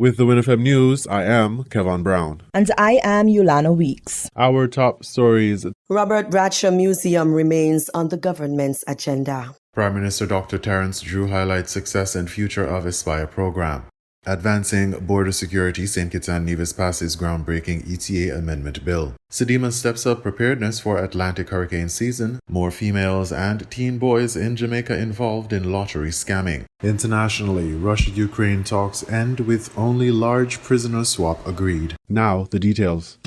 With the WINN FM News, I am Kevin Brown. And I am Yolana Weeks. Our top stories. Robert Bradshaw Museum remains on the government's agenda. Prime Minister Dr. Terence Drew highlights success and future of Aspire program. Advancing border security, St. Kitts and Nevis passes groundbreaking ETA amendment bill. Sedema steps up preparedness for Atlantic hurricane season. More females and teen boys in Jamaica involved in lottery scamming. Internationally, Russia-Ukraine talks end with only large prisoner swap agreed. Now, the details.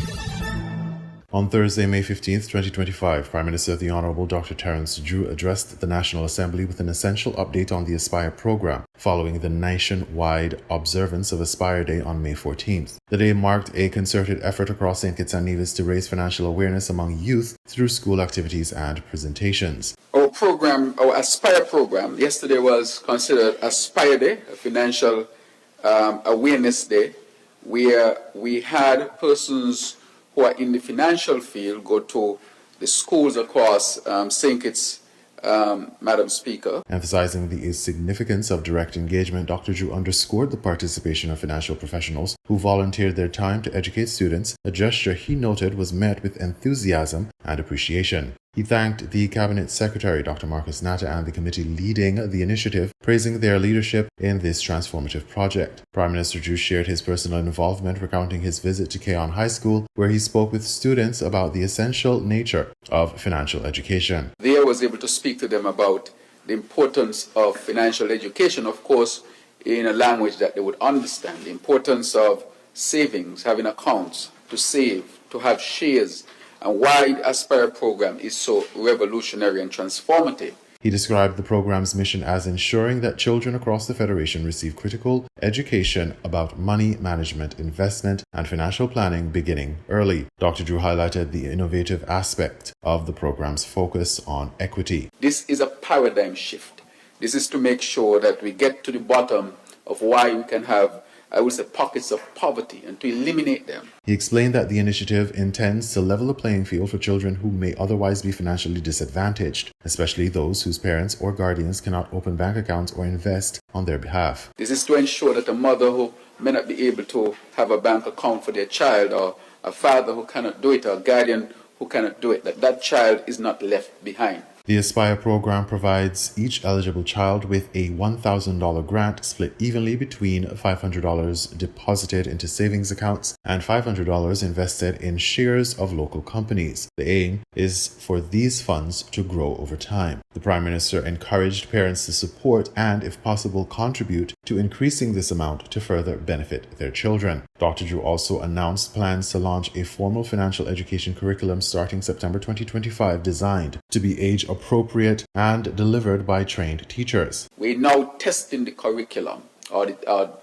On Thursday, May 15, 2025, Prime Minister the Honorable Dr. Terence Drew addressed the National Assembly with an essential update on the Aspire program, following the nationwide observance of Aspire Day on May 14th. The day marked a concerted effort across St. Kitts and Nevis to raise financial awareness among youth through school activities and presentations. Our program, our Aspire program, yesterday was considered Aspire Day, a financial awareness day, where we had persons who are in the financial field go to the schools across St. Kitts, Madam Speaker. Emphasizing the significance of direct engagement, Dr. Drew underscored the participation of financial professionals who volunteered their time to educate students, a gesture he noted was met with enthusiasm and appreciation. He thanked the Cabinet Secretary, Dr. Marcus Natta, and the committee leading the initiative, praising their leadership in this transformative project. Prime Minister Drew shared his personal involvement, recounting his visit to Keon High School, where he spoke with students about the essential nature of financial education. There I was able to speak to them about the importance of financial education, of course, in a language that they would understand, the importance of savings, having accounts to save, to have shares, and why the Aspire program is so revolutionary and transformative. He described the program's mission as ensuring that children across the Federation receive critical education about money management, investment, and financial planning beginning early. Dr. Drew highlighted the innovative aspect of the program's focus on equity. This is a paradigm shift. This is to make sure that we get to the bottom of why we can have, I would say, pockets of poverty and to eliminate them. He explained that the initiative intends to level the playing field for children who may otherwise be financially disadvantaged, especially those whose parents or guardians cannot open bank accounts or invest on their behalf. This is to ensure that a mother who may not be able to have a bank account for their child, or a father who cannot do it, or a guardian who cannot do it, that child is not left behind. The Aspire program provides each eligible child with a $1,000 grant split evenly between $500 deposited into savings accounts and $500 invested in shares of local companies. The aim is for these funds to grow over time. The Prime Minister encouraged parents to support and, if possible, contribute to increasing this amount to further benefit their children. Dr. Drew also announced plans to launch a formal financial education curriculum starting September 2025 designed to be age appropriate and delivered by trained teachers. We're now testing the curriculum or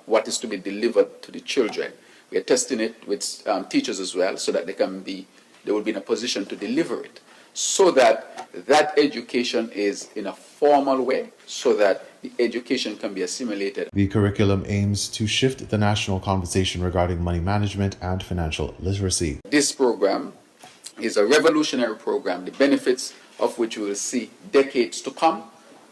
what is to be delivered to the children. We are testing it with teachers as well, so that they will be in a position to deliver it, so that education is in a formal way, so that the education can be assimilated. The curriculum aims to shift the national conversation regarding money management and financial literacy. This program is a revolutionary program, the benefits of which we will see decades to come.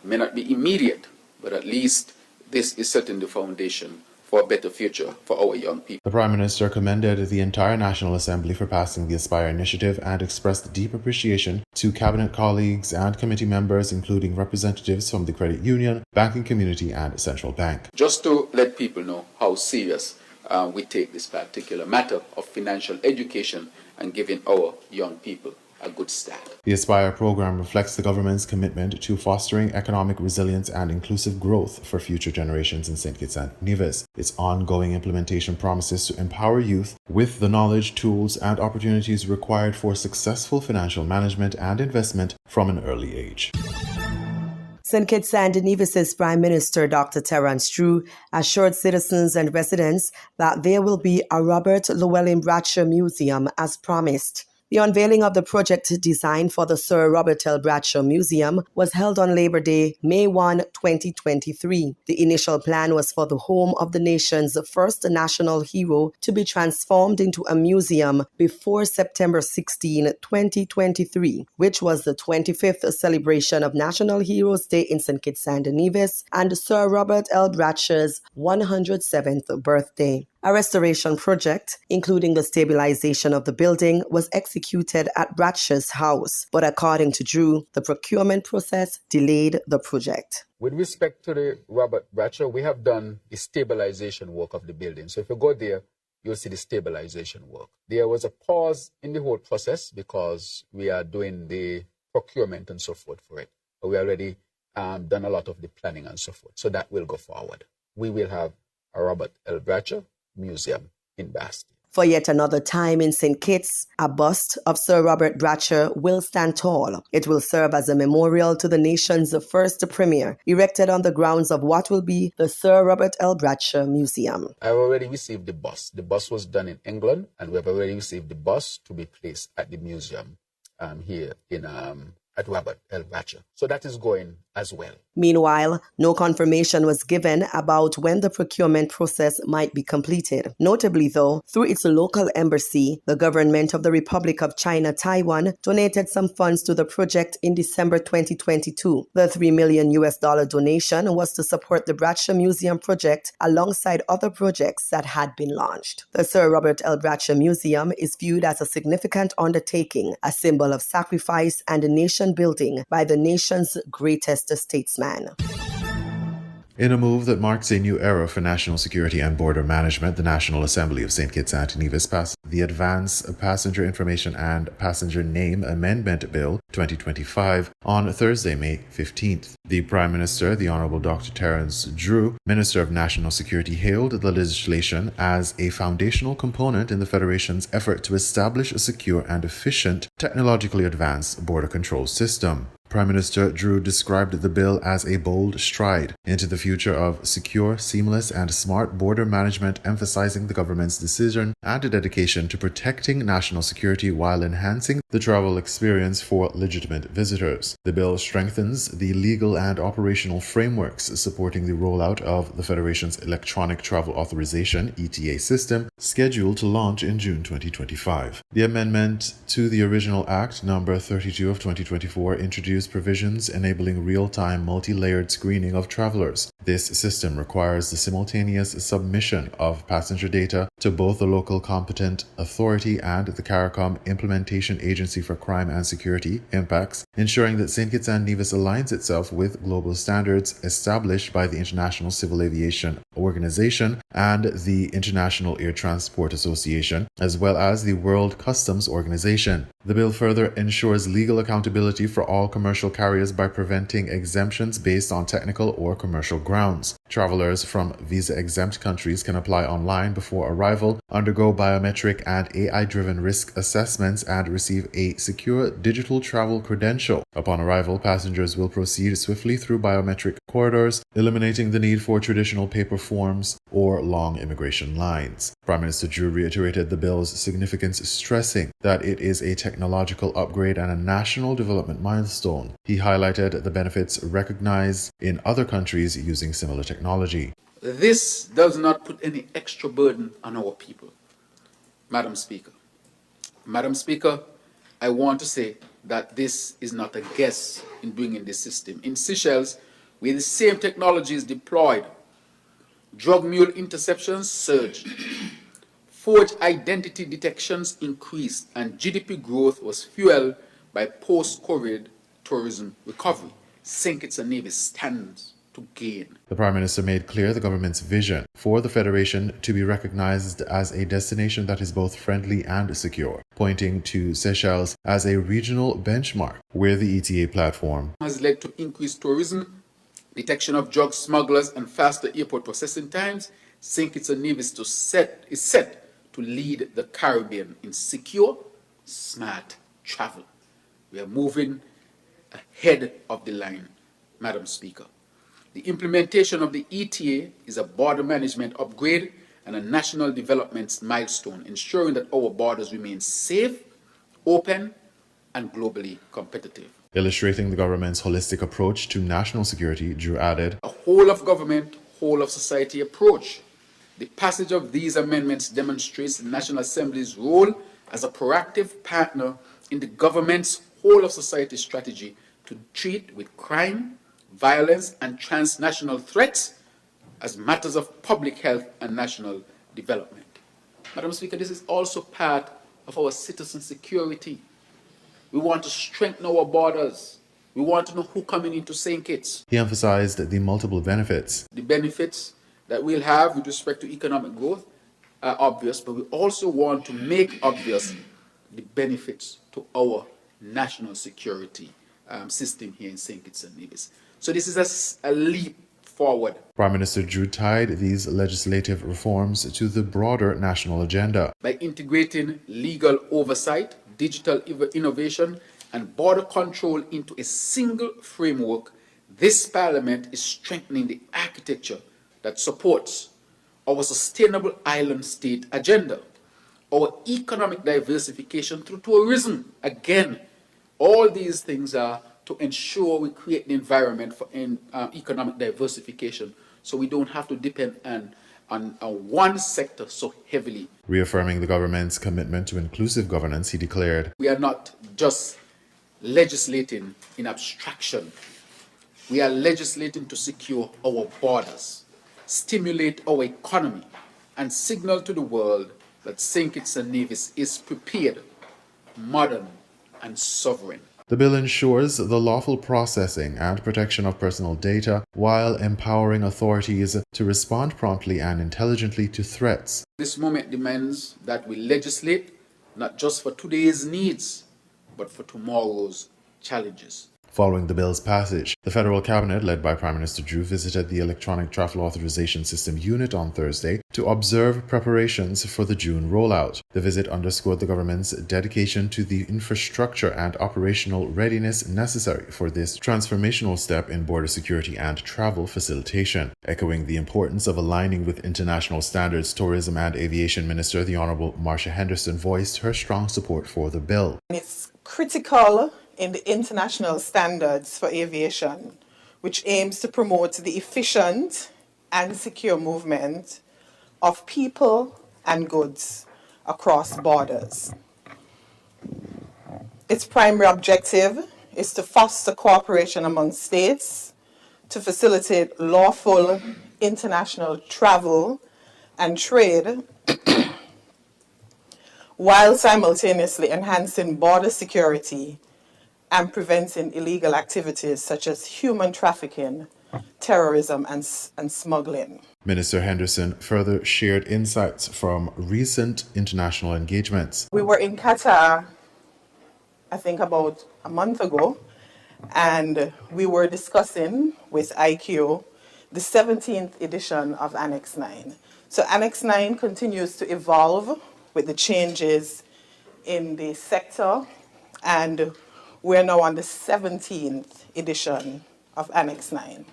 May not be immediate, but at least this is setting the foundation for a better future for our young people. The Prime Minister commended the entire National Assembly for passing the Aspire initiative and expressed deep appreciation to Cabinet colleagues and committee members, including representatives from the credit union, banking community, and central bank. Just to let people know how serious we take this particular matter of financial education and giving our young people a good start. The Aspire program reflects the government's commitment to fostering economic resilience and inclusive growth for future generations in St. Kitts and Nevis. Its ongoing implementation promises to empower youth with the knowledge, tools, and opportunities required for successful financial management and investment from an early age. St. Kitts and Nevis's Prime Minister Dr. Terence Drew assured citizens and residents that there will be a Robert Llewellyn Bradshaw Museum as promised. The unveiling of the project design for the Sir Robert L. Bradshaw Museum was held on Labor Day, May 1, 2023. The initial plan was for the home of the nation's first national hero to be transformed into a museum before September 16, 2023, which was the 25th celebration of National Heroes Day in St. Kitts and Nevis and Sir Robert L. Bradshaw's 107th birthday. A restoration project, including the stabilization of the building, was executed at Bradshaw's house, but according to Drew, the procurement process delayed the project. With respect to the Robert Bradshaw, we have done the stabilization work of the building. So if you go there, you'll see the stabilization work. There was a pause in the whole process because we are doing the procurement and so forth for it. But we already done a lot of the planning and so forth. So that will go forward. We will have a Robert L. Bradshaw Museum in Basti. For yet another time in St. Kitts, a bust of Sir Robert Bradshaw will stand tall. It will serve as a memorial to the nation's first premier, erected on the grounds of what will be the Sir Robert L. Bradshaw Museum. I've already received the bust. The bust was done in England, and we have already received the bust to be placed at the museum here in at Robert L. Bradshaw. So that is going as well. Meanwhile, no confirmation was given about when the procurement process might be completed. Notably, though, through its local embassy, the government of the Republic of China, Taiwan, donated some funds to the project in December 2022. The $3 million donation was to support the Bradshaw Museum project alongside other projects that had been launched. The Sir Robert L. Bradshaw Museum is viewed as a significant undertaking, a symbol of sacrifice and nation building by the nation's greatest statesman. In a move that marks a new era for national security and border management, the National Assembly of St. Kitts and Nevis passed the Advance Passenger Information and Passenger Name Amendment Bill 2025 on Thursday, May 15th. The Prime Minister, the Honorable Dr. Terence Drew, Minister of National Security, hailed the legislation as a foundational component in the Federation's effort to establish a secure and efficient, technologically advanced border control system. Prime Minister Drew described the bill as a bold stride into the future of secure, seamless, and smart border management, emphasizing the government's decision and dedication to protecting national security while enhancing the travel experience for legitimate visitors. The bill strengthens the legal and operational frameworks supporting the rollout of the Federation's Electronic Travel Authorization (ETA) system, scheduled to launch in June 2025. The amendment to the original Act number 32 of 2024 introduced provisions enabling real-time multi-layered screening of travelers. This system requires the simultaneous submission of passenger data to both the local competent authority and the CARICOM Implementation Agency for Crime and Security, IMPACS, ensuring that St. Kitts and Nevis aligns itself with global standards established by the International Civil Aviation Organization and the International Air Transport Association, as well as the World Customs Organization. The bill further ensures legal accountability for all commercial carriers by preventing exemptions based on technical or commercial grounds. Travelers from visa-exempt countries can apply online before arrival, undergo biometric and AI-driven risk assessments, and receive a secure digital travel credential. Upon arrival, passengers will proceed swiftly through biometric corridors, eliminating the need for traditional paper forms or long immigration lines. Prime Minister Drew reiterated the bill's significance, stressing that it is a technological upgrade and a national development milestone. He highlighted the benefits recognized in other countries using similar technology. This does not put any extra burden on our people. Madam Speaker. Madam Speaker, I want to say that this is not a guess in bringing this system. In Seychelles, where the same technology is deployed, drug mule interceptions surged, forged identity detections increased, and GDP growth was fueled by post-COVID tourism recovery. St. Kitts and Nevis stands to gain. The Prime Minister made clear the government's vision for the Federation to be recognized as a destination that is both friendly and secure, pointing to Seychelles as a regional benchmark where the ETA platform has led to increased tourism, detection of drug smugglers, and faster airport processing times. St. Kitts and Nevis is set to lead the Caribbean in secure, smart travel. We are moving ahead of the line, Madam Speaker. The implementation of the ETA is a border management upgrade and a national development milestone, ensuring that our borders remain safe, open, and globally competitive. Illustrating the government's holistic approach to national security, Drew added, A whole of government, whole of society approach. The passage of these amendments demonstrates the National Assembly's role as a proactive partner in the government's whole of society strategy to treat with crime, violence, and transnational threats as matters of public health and national development. Madam Speaker, this is also part of our citizen security. We want to strengthen our borders. We want to know who coming into St. Kitts. He emphasized the multiple benefits. The benefits that we'll have with respect to economic growth are obvious, but we also want to make obvious the benefits to our national security system here in St. Kitts and Nevis. So this is a leap forward. Prime Minister Drew tied these legislative reforms to the broader national agenda. By integrating legal oversight, digital innovation, and border control into a single framework, this Parliament is strengthening the architecture that supports our sustainable island state agenda, our economic diversification through tourism. Again, all these things are to ensure we create the environment for economic diversification so we don't have to depend on one sector so heavily. Reaffirming the government's commitment to inclusive governance, he declared, We are not just legislating in abstraction. We are legislating to secure our borders, stimulate our economy, and signal to the world that St. Kitts and Nevis is prepared, modern, and sovereign. The bill ensures the lawful processing and protection of personal data while empowering authorities to respond promptly and intelligently to threats. This moment demands that we legislate not just for today's needs, but for tomorrow's challenges. Following the bill's passage, the federal cabinet, led by Prime Minister Drew, visited the Electronic Travel Authorization System unit on Thursday to observe preparations for the June rollout. The visit underscored the government's dedication to the infrastructure and operational readiness necessary for this transformational step in border security and travel facilitation. Echoing the importance of aligning with international standards, Tourism and Aviation Minister, the Honorable Marcia Henderson, voiced her strong support for the bill. It's critical in the international standards for aviation, which aims to promote the efficient and secure movement of people and goods across borders. Its primary objective is to foster cooperation among states, to facilitate lawful international travel and trade, while simultaneously enhancing border security and preventing illegal activities such as human trafficking, terrorism, and smuggling. Minister Henderson further shared insights from recent international engagements. We were in Qatar, I think about a month ago, and we were discussing with IQ the 17th edition of Annex 9. So Annex 9 continues to evolve with the changes in the sector, and we're now on the 17th edition of Annex 9.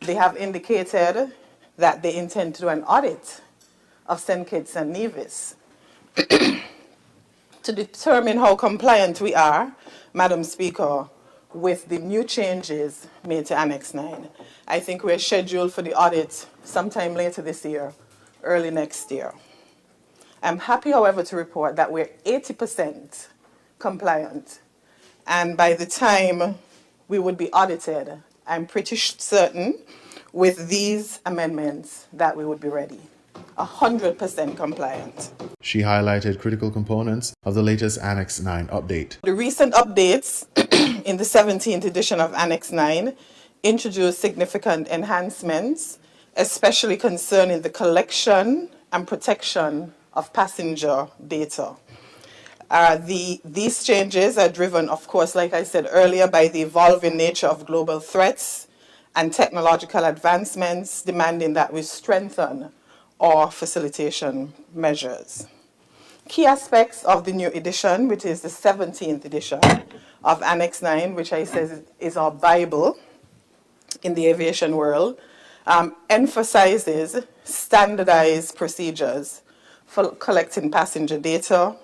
They have indicated that they intend to do an audit of St. Kitts and Nevis to determine how compliant we are, Madam Speaker, with the new changes made to Annex 9. I think we're scheduled for the audit sometime later this year, early next year. I'm happy, however, to report that we're 80% compliant. And by the time we would be audited, I'm pretty certain with these amendments that we would be ready. 100% compliant. She highlighted critical components of the latest Annex 9 update. The recent updates in the 17th edition of Annex 9 introduced significant enhancements, especially concerning the collection and protection of passenger data. These changes are driven, of course, like I said earlier, by the evolving nature of global threats and technological advancements demanding that we strengthen our facilitation measures. Key aspects of the new edition, which is the 17th edition of Annex 9, which I say is our Bible in the aviation world, emphasizes standardized procedures for collecting passenger data,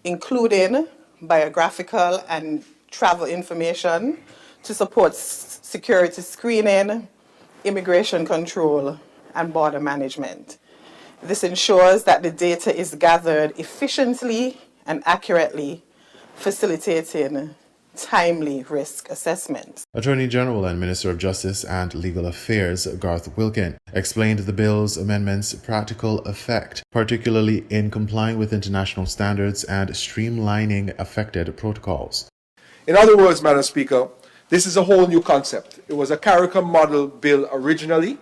including biographical and travel information to support security screening, immigration control, and border management. This ensures that the data is gathered efficiently and accurately, facilitating timely risk assessments. Attorney General and Minister of Justice and Legal Affairs Garth Wilkin explained the bill's amendments' practical effect, particularly in complying with international standards and streamlining affected protocols. In other words, Madam Speaker, this is a whole new concept. It was a CARICOM model bill originally,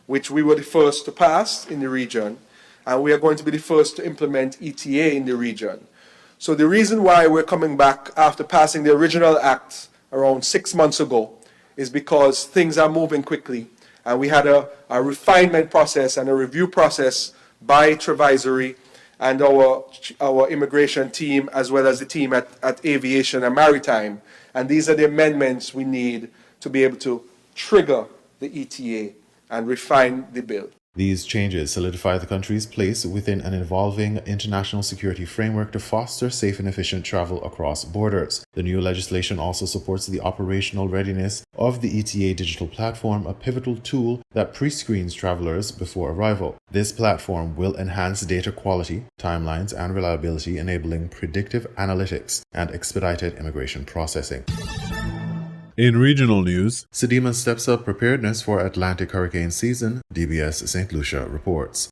which we were the first to pass in the region, and we are going to be the first to implement ETA in the region. So the reason why we're coming back after passing the original act around 6 months ago is because things are moving quickly, and we had a refinement process and a review process by Trevisory and our immigration team, as well as the team at Aviation and Maritime. And these are the amendments we need to be able to trigger the ETA and refine the bill. These changes solidify the country's place within an evolving international security framework to foster safe and efficient travel across borders. The new legislation also supports the operational readiness of the ETA digital platform, a pivotal tool that pre-screens travelers before arrival. This platform will enhance data quality, timelines, and reliability, enabling predictive analytics and expedited immigration processing. In regional news, Sedema steps up preparedness for Atlantic hurricane season, DBS St. Lucia reports.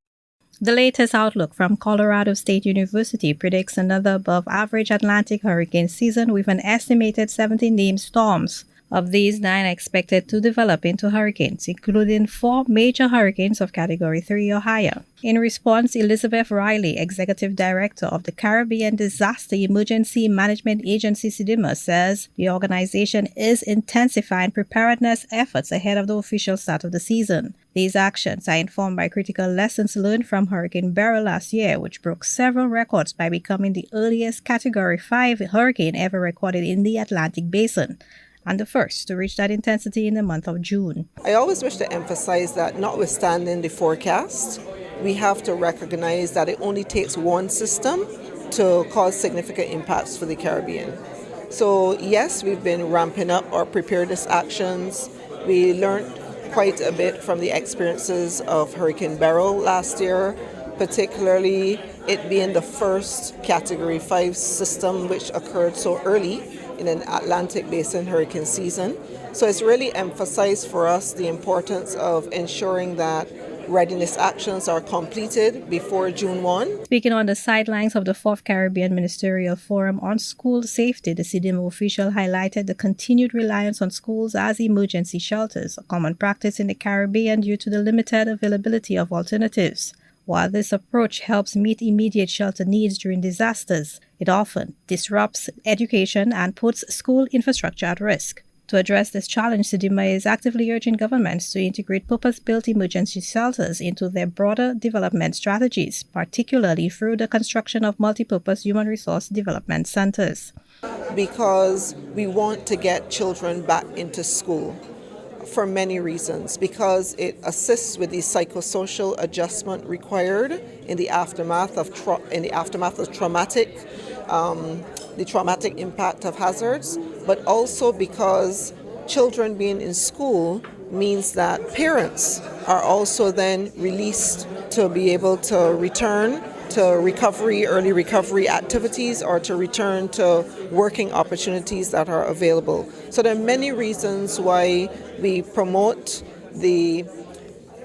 The latest outlook from Colorado State University predicts another above-average Atlantic hurricane season with an estimated 70 named storms. Of these, 9 are expected to develop into hurricanes, including 4 major hurricanes of Category 3 or higher. In response, Elizabeth Riley, Executive Director of the Caribbean Disaster Emergency Management Agency Sedema, says the organization is intensifying preparedness efforts ahead of the official start of the season. These actions are informed by critical lessons learned from Hurricane Beryl last year, which broke several records by becoming the earliest Category 5 hurricane ever recorded in the Atlantic Basin, and the first to reach that intensity in the month of June. I always wish to emphasize that notwithstanding the forecast, we have to recognize that it only takes one system to cause significant impacts for the Caribbean. So yes, we've been ramping up our preparedness actions. We learned quite a bit from the experiences of Hurricane Beryl last year, particularly it being the first Category 5 system which occurred so early in an Atlantic Basin hurricane season. So it's really emphasized for us the importance of ensuring that readiness actions are completed before June 1. Speaking on the sidelines of the 4th Caribbean Ministerial Forum on School Safety, the Sedema official highlighted the continued reliance on schools as emergency shelters, a common practice in the Caribbean due to the limited availability of alternatives. While this approach helps meet immediate shelter needs during disasters, it often disrupts education and puts school infrastructure at risk. To address this challenge, Sedema is actively urging governments to integrate purpose-built emergency shelters into their broader development strategies, particularly through the construction of multipurpose human resource development centers. Because we want to get children back into school for many reasons, because it assists with the psychosocial adjustment required in the aftermath of the traumatic impact of hazards, but also because children being in school means that parents are also then released to be able to return to early recovery activities, or to return to working opportunities that are available. So there are many reasons why we promote the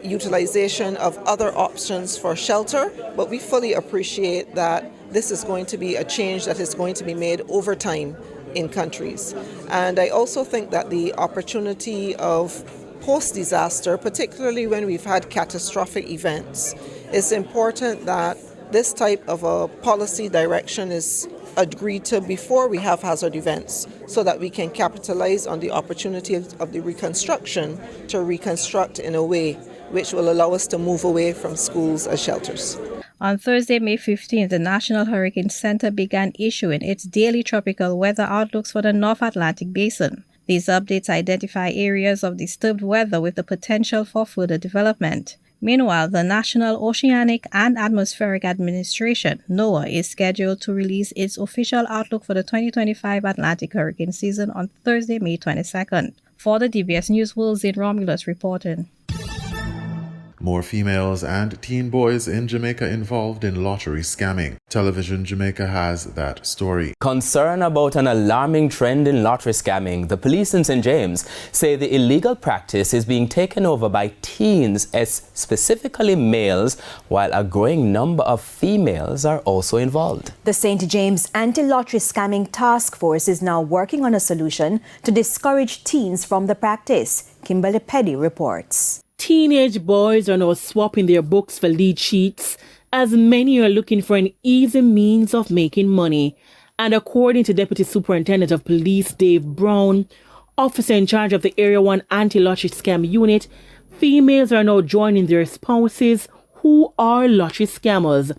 utilization of other options for shelter, but we fully appreciate that this is going to be a change that is going to be made over time in countries. And I also think that the opportunity of post-disaster, particularly when we've had catastrophic events, it's important that this type of a policy direction is agreed to before we have hazard events, so that we can capitalize on the opportunity of the reconstruction to reconstruct in a way which will allow us to move away from schools as shelters. On Thursday, May 15th, the National Hurricane Center began issuing its daily tropical weather outlooks for the North Atlantic Basin. These updates identify areas of disturbed weather with the potential for further development. Meanwhile, the National Oceanic and Atmospheric Administration, NOAA, is scheduled to release its official outlook for the 2025 Atlantic hurricane season on Thursday, May 22nd. For the DBS News World, Zane Romulus reporting. More females and teen boys in Jamaica involved in lottery scamming. Television Jamaica has that story. Concern about an alarming trend in lottery scamming, the police in St. James say the illegal practice is being taken over by teens, specifically males, while a growing number of females are also involved. The St. James Anti-Lottery Scamming Task Force is now working on a solution to discourage teens from the practice. Kimberly Petty reports. Teenage boys are now swapping their books for lead sheets, as many are looking for an easy means of making money. And according to Deputy Superintendent of Police Dave Brown, officer in charge of the Area 1 Anti-Lottery Scam Unit, females are now joining their spouses who are lottery scammers.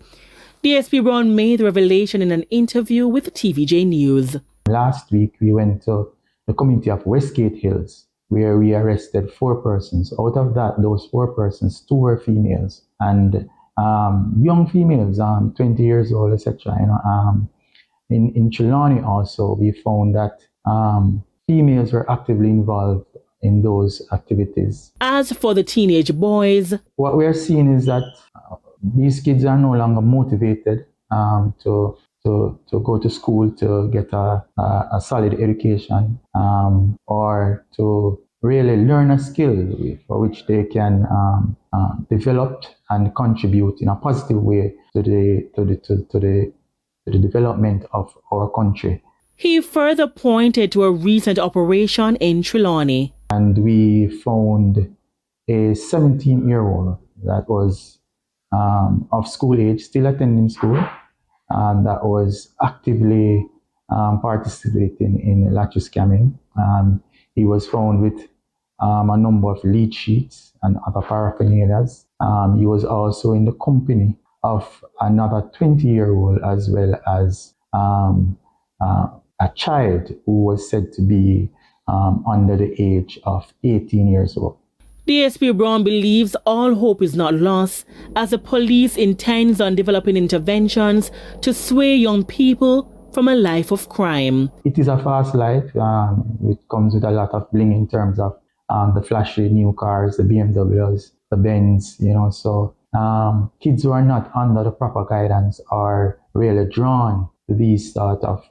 DSP Brown made the revelation in an interview with TVJ News. Last week, we went to the community of Westgate Hills, where we arrested 4 persons. Out of that, those 4 persons, 2 were females, and young females, 20 years old, etc. In Trelawney also, we found that females were actively involved in those activities. As for the teenage boys, what we are seeing is that these kids are no longer motivated to go to school to get a solid education, or to really learn a skill for which they can develop and contribute in a positive way to the development of our country. He further pointed to a recent operation in Trelawney. And we found a 17-year-old that was of school age, still attending school, and that was actively participating in lottery scamming. He was found with a number of lead sheets and other paraphernalias. He was also in the company of another 20-year-old, as well as a child who was said to be under the age of 18 years old. DSP Brown believes all hope is not lost, as the police intends on developing interventions to sway young people from a life of crime. It is a fast life. It comes with a lot of bling in terms of the flashy new cars, the BMWs, the Benz, so kids who are not under the proper guidance are really drawn to these sort of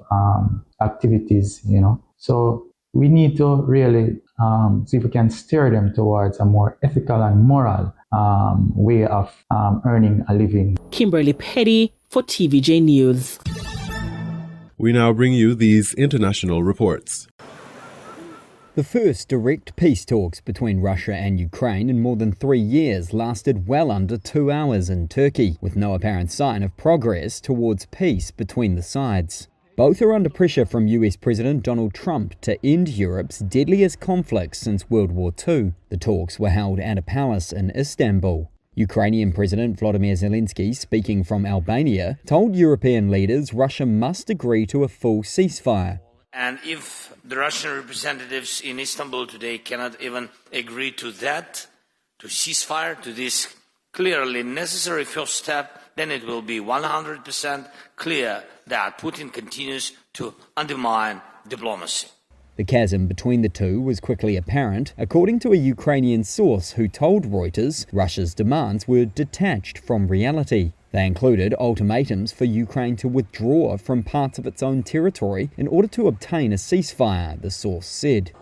activities, So we need to really see if we can steer them towards a more ethical and moral way of earning a living. Kimberly Petty for TVJ News. We now bring you these international reports. The first direct peace talks between Russia and Ukraine in more than 3 years lasted well under 2 hours in Turkey, with no apparent sign of progress towards peace between the sides. Both are under pressure from US President Donald Trump to end Europe's deadliest conflict since World War II. The talks were held at a palace in Istanbul. Ukrainian President Volodymyr Zelensky, speaking from Albania, told European leaders Russia must agree to a full ceasefire. And if the Russian representatives in Istanbul today cannot even agree to that, to ceasefire, to this clearly necessary first step, then it will be 100% clear that Putin continues to undermine diplomacy. The chasm between the two was quickly apparent, according to a Ukrainian source who told Reuters Russia's demands were detached from reality. They included ultimatums for Ukraine to withdraw from parts of its own territory in order to obtain a ceasefire, the source said.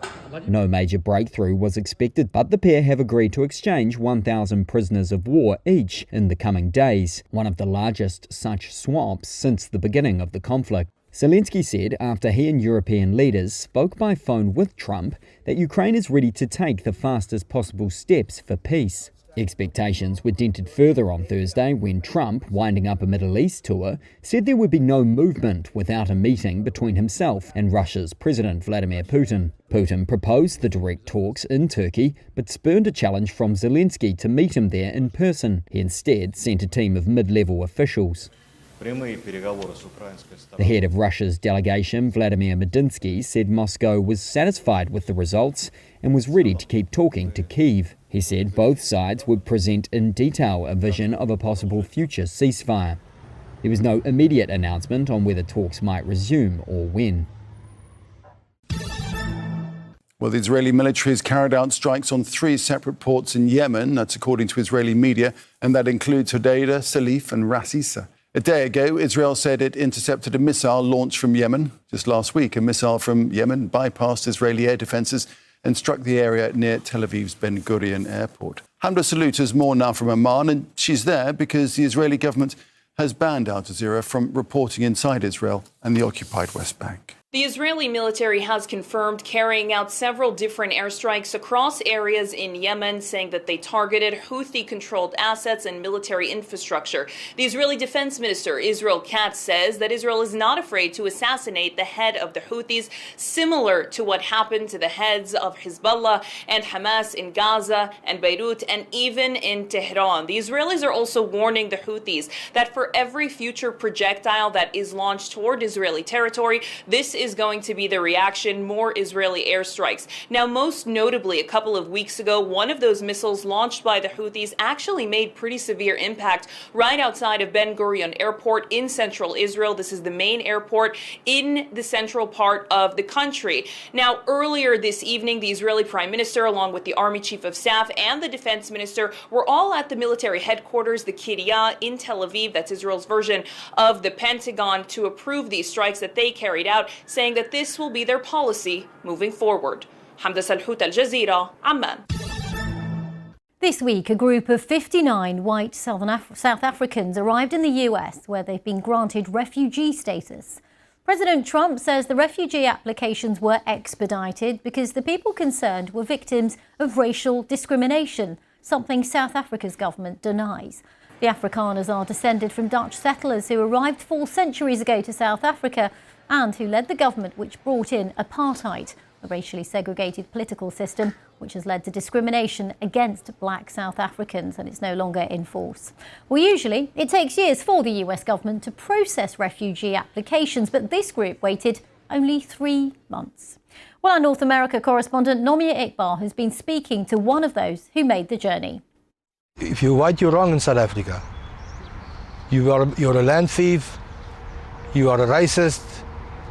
No major breakthrough was expected, but the pair have agreed to exchange 1,000 prisoners of war each in the coming days, one of the largest such swaps since the beginning of the conflict. Zelensky said after he and European leaders spoke by phone with Trump that Ukraine is ready to take the fastest possible steps for peace. Expectations were dented further on Thursday when Trump, winding up a Middle East tour, said there would be no movement without a meeting between himself and Russia's President Vladimir Putin. Putin proposed the direct talks in Turkey, but spurned a challenge from Zelensky to meet him there in person. He instead sent a team of mid-level officials. The head of Russia's delegation, Vladimir Medinsky, said Moscow was satisfied with the results and was ready to keep talking to Kyiv. He said both sides would present in detail a vision of a possible future ceasefire. There was no immediate announcement on whether talks might resume or when. Well, the Israeli military has carried out strikes on 3 separate ports in Yemen. That's according to Israeli media, and that includes Hodeidah, Salif and Ras Issa. A day ago, Israel said it intercepted a missile launched from Yemen. Just last week, a missile from Yemen bypassed Israeli air defences and struck the area near Tel Aviv's Ben Gurion airport. Hamda Salut has more now from Amman, and she's there because the Israeli government has banned Al Jazeera from reporting inside Israel and the occupied West Bank. The Israeli military has confirmed carrying out several different airstrikes across areas in Yemen, saying that they targeted Houthi-controlled assets and military infrastructure. The Israeli Defense Minister, Israel Katz, says that Israel is not afraid to assassinate the head of the Houthis, similar to what happened to the heads of Hezbollah and Hamas in Gaza and Beirut and even in Tehran. The Israelis are also warning the Houthis that for every future projectile that is launched toward Israeli territory, this is going to be the reaction, more Israeli airstrikes. Now, most notably, a couple of weeks ago, one of those missiles launched by the Houthis actually made pretty severe impact right outside of Ben Gurion Airport in central Israel. This is the main airport in the central part of the country. Now, earlier this evening, the Israeli Prime Minister, along with the Army Chief of Staff and the Defense Minister, were all at the military headquarters, the Kiryat in Tel Aviv, that's Israel's version of the Pentagon, to approve these strikes that they carried out, saying that this will be their policy moving forward. Hamda Salhout, Al Jazeera, Amman. This week, a group of 59 white South Africans arrived in the US, where they've been granted refugee status. President Trump says the refugee applications were expedited because the people concerned were victims of racial discrimination, something South Africa's government denies. The Afrikaners are descended from Dutch settlers who arrived 4 centuries ago to South Africa and who led the government which brought in apartheid, a racially segregated political system which has led to discrimination against black South Africans, and it's no longer in force. Well, usually it takes years for the US government to process refugee applications, but this group waited only 3 months. Well, our North America correspondent Nomia Iqbal has been speaking to one of those who made the journey. If you're white, you're wrong in South Africa. You're a land thief, you are a racist.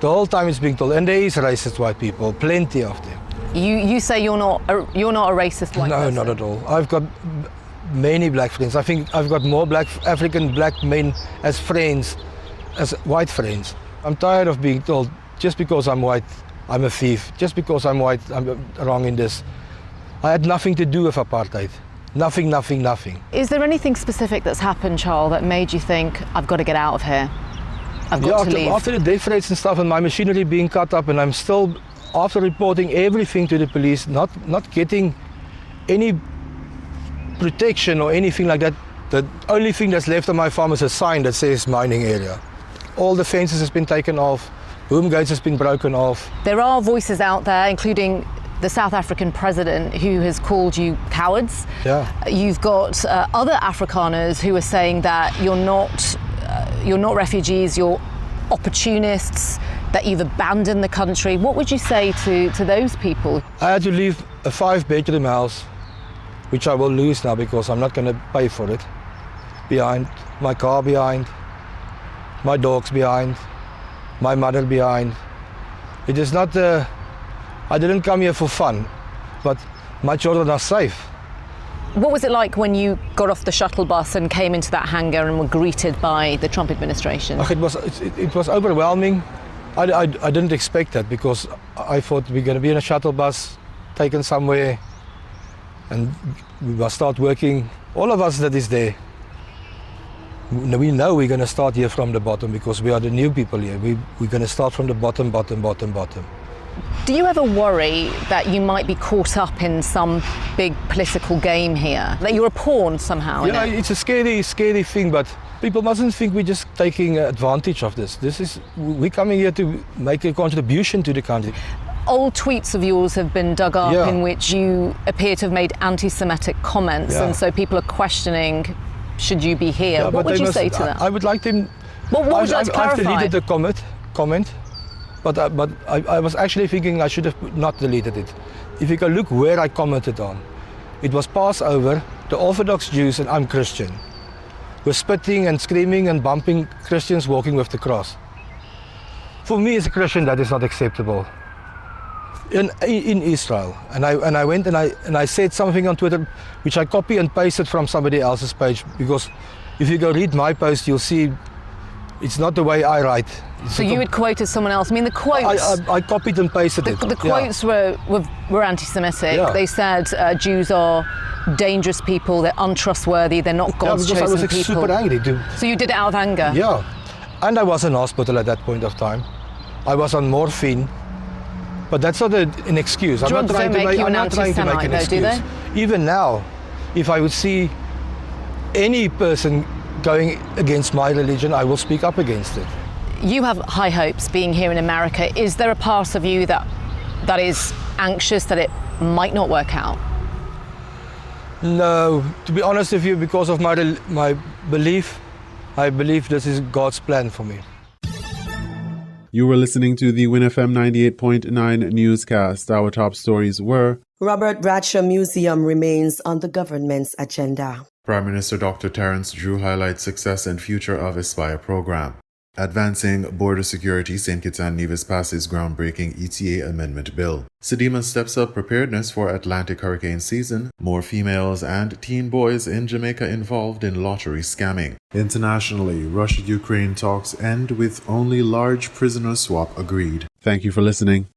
The whole time it's being told, and there is racist white people, plenty of them. You say you're not a racist white person? No, not at all. I've got many black friends. I think I've got more African black men as friends as white friends. I'm tired of being told, just because I'm white, I'm a thief. Just because I'm white, I'm wrong in this. I had nothing to do with apartheid. Nothing, nothing, nothing. Is there anything specific that's happened, Charles, that made you think, I've got to get out of here? I've got to leave? After the death rates and stuff and my machinery being cut up, and I'm still, after reporting everything to the police, not getting any protection or anything like that, the only thing that's left on my farm is a sign that says mining area. All the fences has been taken off, boom gates has been broken off. There are voices out there, including the South African president, who has called you cowards. Yeah. You've got other Afrikaners who are saying that you're not refugees, you're opportunists, that you've abandoned the country. What would you say to those people? I had to leave a 5-bedroom house, which I will lose now because I'm not going to pay for it, behind, my car behind, my dogs behind, my mother behind. It is not, I didn't come here for fun, but my children are safe. What was it like when you got off the shuttle bus and came into that hangar and were greeted by the Trump administration? It was overwhelming. I didn't expect that because I thought we're going to be in a shuttle bus, taken somewhere, and we must start working. All of us that is there, we know we're going to start here from the bottom because we are the new people here. We're going to start from the bottom. Do you ever worry that you might be caught up in some big political game here? That you're a pawn somehow? Yeah, it's a scary thing, but people mustn't think we're just taking advantage of this. We're coming here to make a contribution to the country. Old tweets of yours have been dug up in which you appear to have made anti-Semitic comments, and so people are questioning, should you be here? What would you say to that? I would like them Well, what would you like to clarify? I've deleted the comment, but I was actually thinking I should have not deleted it. If you can look where I commented on, it was Passover, the Orthodox Jews, and I'm Christian, were spitting and screaming and bumping Christians walking with the cross. For me as a Christian, that is not acceptable. In Israel, and I went and I said something on Twitter, which I copy and pasted from somebody else's page, because if you go read my post, you'll see it's not the way I write. So you had quoted someone else. I mean, the quotes... I copied and pasted it. The quotes were anti-Semitic. Yeah. They said Jews are dangerous people, they're untrustworthy, they're not God's chosen people. I was super angry. So you did it out of anger? Yeah. And I was in hospital at that point of time. I was on morphine. But that's not an excuse. I'm not trying to make an excuse. Do they? Even now, if I would see any person going against my religion, I will speak up against it. You have high hopes being here in America. Is there a part of you that is anxious that it might not work out? No, to be honest with you, because of my belief, I believe this is God's plan for me. You were listening to the WINN FM 98.9 newscast. Our top stories were: Robert Bradshaw Museum remains on the government's agenda. Prime Minister Dr. Terence Drew highlights success and future of Aspire program. Advancing border security, St. Kitts and Nevis passes groundbreaking ETA amendment bill. Sedema steps up preparedness for Atlantic hurricane season. More females and teen boys in Jamaica involved in lottery scamming. Internationally, Russia-Ukraine talks end with only large prisoner swap agreed. Thank you for listening.